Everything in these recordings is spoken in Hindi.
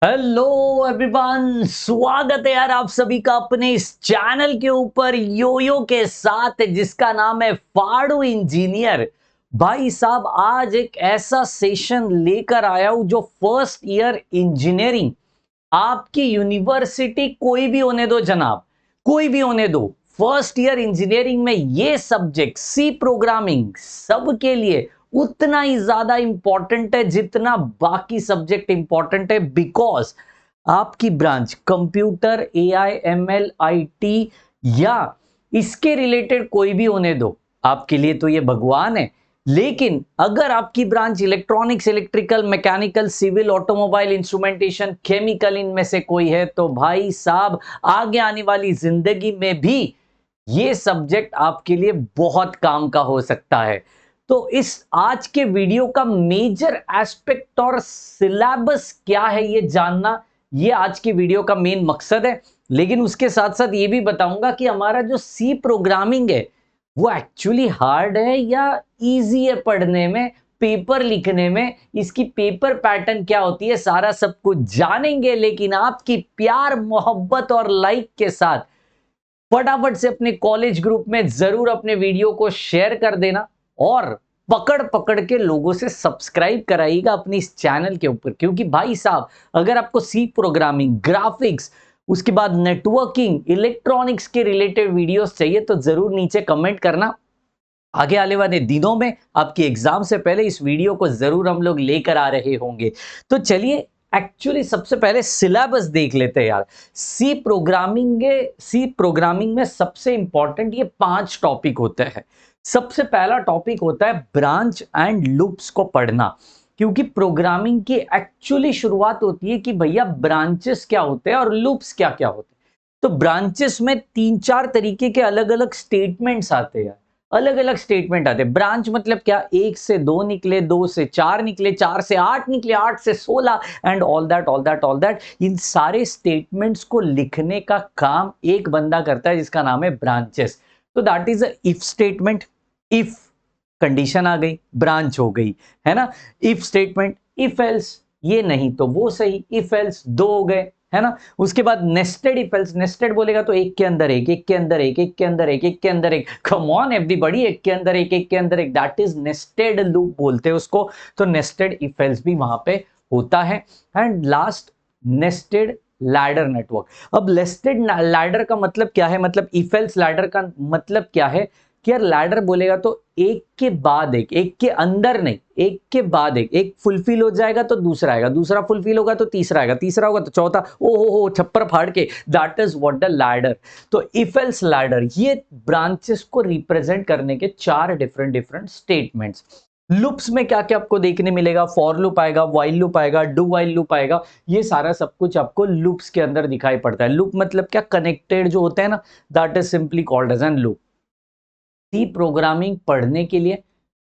हेलो एवरीवन, स्वागत है यार आप सभी का अपने इस चैनल के ऊपर योयो के साथ जिसका नाम है फाड़ू इंजीनियर। भाई साहब, आज एक ऐसा सेशन लेकर आया हूं जो फर्स्ट ईयर इंजीनियरिंग आपकी यूनिवर्सिटी कोई भी होने दो जनाब, कोई भी होने दो। फर्स्ट ईयर इंजीनियरिंग में ये सब्जेक्ट सी प्रोग्रामिंग सबके लिए उतना ही ज्यादा इंपॉर्टेंट है जितना बाकी सब्जेक्ट इंपॉर्टेंट है। बिकॉज आपकी branch computer, AI, ML, IT या इसके रिलेटेड कोई भी होने दो, आपके लिए तो ये भगवान है। लेकिन अगर आपकी branch electronics, electrical, mechanical, civil, automobile, instrumentation, chemical इनमें से कोई है तो भाई साहब आगे आने वाली जिंदगी में भी ये सब्जेक्ट आपके लिए बहुत काम का हो सकता है। तो इस आज के वीडियो का मेजर एस्पेक्ट और सिलेबस क्या है ये जानना, ये आज की वीडियो का मेन मकसद है। लेकिन उसके साथ साथ ये भी बताऊंगा कि हमारा जो सी प्रोग्रामिंग है वो एक्चुअली हार्ड है या इजी है पढ़ने में, पेपर लिखने में, इसकी पेपर पैटर्न क्या होती है, सारा सब कुछ जानेंगे। लेकिन आपकी प्यार, मोहब्बत और लाइक के साथ फटाफट से अपने कॉलेज ग्रुप में जरूर अपने वीडियो को शेयर कर देना और पकड़ पकड़ के लोगों से सब्सक्राइब कराइएगा अपने इस चैनल के ऊपर। क्योंकि भाई साहब, अगर आपको सी प्रोग्रामिंग, ग्राफिक्स, उसके बाद नेटवर्किंग, इलेक्ट्रॉनिक्स के रिलेटेड वीडियोस चाहिए तो जरूर नीचे कमेंट करना। आगे आने वाले दिनों में आपकी एग्जाम से पहले इस वीडियो को जरूर हम लोग लेकर आ रहे होंगे। तो चलिए, एक्चुअली सबसे पहले सिलेबस देख लेते हैं यार। सी प्रोग्रामिंग में सबसे इंपॉर्टेंट ये 5 टॉपिक होते हैं। सबसे पहला टॉपिक होता है ब्रांच एंड लूप्स को पढ़ना। क्योंकि प्रोग्रामिंग की एक्चुअली शुरुआत होती है कि भैया ब्रांचेस क्या होते हैं और लूप्स क्या क्या होते हैं। तो ब्रांचेस में 3-4 तरीके के अलग अलग स्टेटमेंट्स आते हैं, अलग अलग स्टेटमेंट आते हैं। ब्रांच मतलब क्या, 1 से 2 निकले, 2 से 4 निकले, 4 से 8 निकले, 8 से 16 एंड ऑल दैट। इन सारे स्टेटमेंट्स को लिखने का काम एक बंदा करता है जिसका नाम है ब्रांचेस। तो that is a if statement. If condition आ गई, ब्रांच हो गई, है ना। इफ स्टेटमेंट, इफ एल्स, ये नहीं तो वो सही, इफ एल्स 2 हो गए, है ना। उसके बाद नेस्टेड इफ एल्स, नेस्टेड बोलेगा तो एक के अंदर एक, एक के अंदर एक, एक के अंदर एक, एक के अंदर एक। कम ऑन एवरीबॉडी, एक के अंदर एक, एक के अंदर एक, दैट इज नेस्टेड लूप बोलते हैं उसको। तो नेस्टेड इफ एल्स भी वहां पे होता है। And last, nested ladder network. अब नेस्टेड लैडर का मतलब क्या है, मतलब इफ एल्स लैडर का मतलब क्या है कि यार लैडर बोलेगा तो एक के बाद एक, एक के अंदर नहीं, एक के बाद एक फुलफिल हो जाएगा तो दूसरा आएगा, दूसरा फुलफिल होगा तो तीसरा आएगा, तीसरा होगा तो चौथा, ओ हो छप्पर फाड़ के, that is what the ladder. तो इफ एल्स लैडर ये ब्रांचेस को रिप्रेजेंट करने के 4 डिफरेंट डिफरेंट स्टेटमेंट्स। लूप्स में क्या क्या आपको देखने मिलेगा, फॉर लूप आएगा, व्हाइल लूप आएगा, डू व्हाइल लूप आएगा। ये सारा सब कुछ आपको लूप्स के अंदर दिखाई पड़ता है। लूप मतलब क्या, कनेक्टेड जो होते हैं ना, that is simply called as an loop. C programming पढ़ने के लिए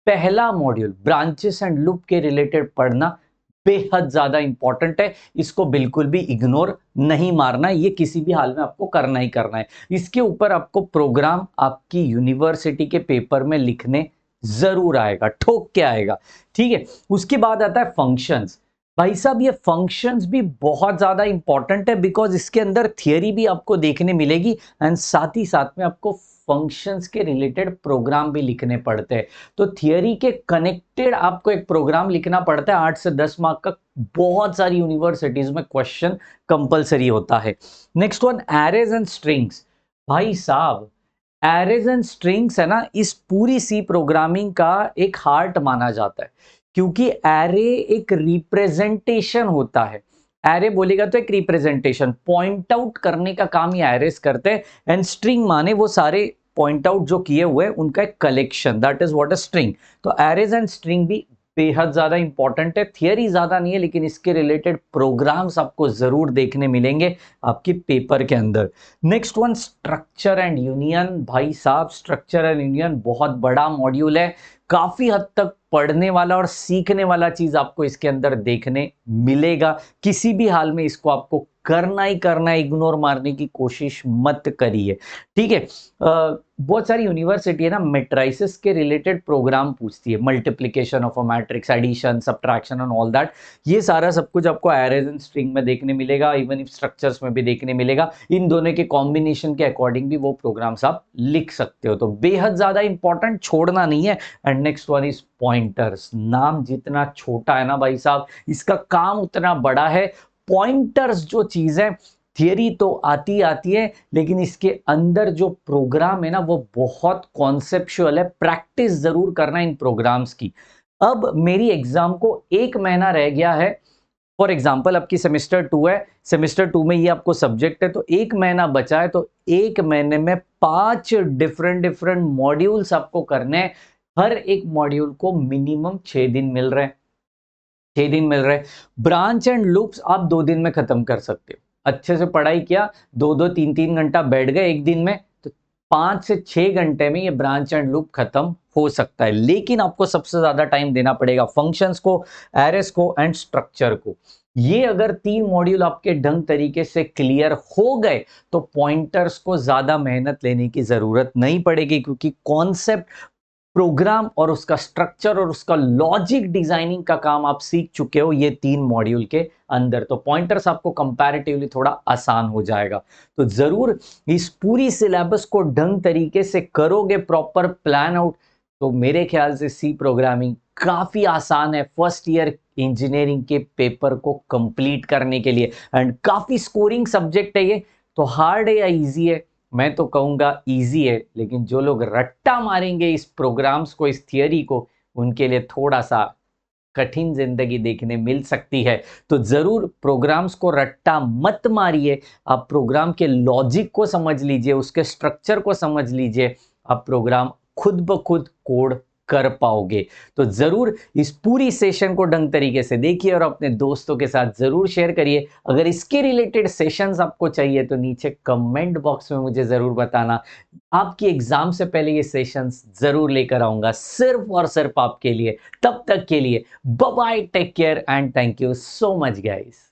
पहला मॉड्यूल ब्रांचेस एंड लूप के रिलेटेड पढ़ना बेहद ज्यादा इंपॉर्टेंट है। इसको बिल्कुल भी इग्नोर नहीं मारना है, ये किसी भी हाल में आपको करना ही करना है। इसके ऊपर आपको प्रोग्राम आपकी यूनिवर्सिटी के पेपर में लिखने जरूर आएगा, ठोक के आएगा, ठीक है। उसके बाद आता है फंक्शंस। भाई साहब, ये फंक्शंस भी बहुत ज्यादा इंपॉर्टेंट है बिकॉज इसके अंदर थियरी भी आपको देखने मिलेगी एंड साथ ही साथ में आपको फंक्शंस के रिलेटेड प्रोग्राम भी लिखने पड़ते हैं। तो थियरी के कनेक्टेड आपको एक प्रोग्राम लिखना पड़ता है। 8 से 10 मार्क का बहुत सारी यूनिवर्सिटीज में क्वेश्चन कंपलसरी होता है। Next one, arrays and strings. भाई साहब, एरेज एंड स्ट्रिंग्स है ना, इस पूरी सी प्रोग्रामिंग का एक हार्ट माना जाता है। क्योंकि एरे एक रिप्रेजेंटेशन होता है। एरे बोलेगा तो एक रिप्रेजेंटेशन, पॉइंट आउट करने का काम ये एरेस करते हैं। एंड स्ट्रिंग माने वो सारे पॉइंट आउट जो किए हुए उनका एक collection, that is what a string. तो एरेज एंड स्ट्रिंग भी बेहद ज्यादा इंपॉर्टेंट है। थियरी ज्यादा नहीं है लेकिन इसके रिलेटेड प्रोग्राम्स आपको जरूर देखने मिलेंगे आपके पेपर के अंदर। Next one, structure and union. भाई साहब, स्ट्रक्चर एंड यूनियन बहुत बड़ा मॉड्यूल है, काफी हद तक पढ़ने वाला और सीखने वाला चीज आपको इसके अंदर देखने मिलेगा। किसी भी हाल में इसको आपको करना ही करना है, इग्नोर मारने की कोशिश मत करिए, ठीक है। बहुत सारी यूनिवर्सिटी है ना मेट्राइसिस के रिलेटेड प्रोग्राम पूछती है, multiplication of a matrix, addition, subtraction and all that. ये सारा सब कुछ आपको एरेज एंड स्ट्रिंग में देखने मिलेगा, इवन इफ स्ट्रक्चर्स में भी देखने मिलेगा। इन दोनों के कॉम्बिनेशन के अकॉर्डिंग भी वो प्रोग्राम्स आप लिख सकते हो, तो बेहद ज्यादा इंपॉर्टेंट, छोड़ना नहीं है। And next one is pointers. नाम जितना छोटा है ना भाई साहब, इसका काम उतना बड़ा है। पॉइंटर्स जो चीज है, थियरी तो आती आती है, लेकिन इसके अंदर जो प्रोग्राम है ना वो बहुत कॉन्सेप्चुअल है। प्रैक्टिस जरूर करना इन प्रोग्राम्स की। अब मेरी एग्जाम को 1 महीना रह गया है। फॉर एग्जाम्पल आपकी सेमेस्टर 2 है, सेमेस्टर 2 में ये आपको सब्जेक्ट है, तो 1 महीना बचा है, तो 1 महीने में 5 डिफरेंट डिफरेंट मॉड्यूल्स आपको करने हैं। हर एक मॉड्यूल को मिनिमम 6 दिन मिल रहे हैं, 6 दिन मिल रहे हैं। ब्रांच एंड लूप्स आप 2 दिन में खत्म कर सकते हो। अच्छे से पढ़ाई किया, 2-2 3-3 घंटा बैठ गए एक दिन में, तो 5 से 6 घंटे में ये ब्रांच एंड लूप खत्म हो सकता है। लेकिन आपको सबसे ज्यादा टाइम देना पड़ेगा फंक्शंस को, एरेस को एंड स्ट्रक्चर को। ये अगर 3 मॉड्यूल आपके ढंग तरीके से क्लियर हो गए तो पॉइंटर्स को ज्यादा मेहनत लेने की जरूरत नहीं पड़ेगी, क्योंकि कॉन्सेप्ट, प्रोग्राम और उसका स्ट्रक्चर और उसका लॉजिक डिजाइनिंग का काम आप सीख चुके हो ये 3 मॉड्यूल के अंदर। तो पॉइंटर्स आपको कंपैरेटिवली थोड़ा आसान हो जाएगा। तो जरूर इस पूरी सिलेबस को ढंग तरीके से करोगे, प्रॉपर प्लान आउट, तो मेरे ख्याल से सी प्रोग्रामिंग काफी आसान है फर्स्ट ईयर इंजीनियरिंग के पेपर को कंप्लीट करने के लिए। एंड काफी स्कोरिंग सब्जेक्ट है ये, तो हार्ड है या इजी है? मैं तो कहूंगा इजी है, लेकिन जो लोग रट्टा मारेंगे इस प्रोग्राम्स को, इस थियरी को, उनके लिए थोड़ा सा कठिन जिंदगी देखने मिल सकती है। तो जरूर प्रोग्राम्स को रट्टा मत मारिए, आप प्रोग्राम के लॉजिक को समझ लीजिए, उसके स्ट्रक्चर को समझ लीजिए, आप प्रोग्राम खुद ब खुद कोड कर पाओगे। तो जरूर इस पूरी सेशन को ढंग तरीके से देखिए और अपने दोस्तों के साथ जरूर शेयर करिए। अगर इसके रिलेटेड सेशंस आपको चाहिए तो नीचे कमेंट बॉक्स में मुझे जरूर बताना। आपकी एग्जाम से पहले ये सेशंस जरूर लेकर आऊंगा, सिर्फ और सिर्फ आपके लिए। तब तक के लिए bye bye, take care and thank you so much guys.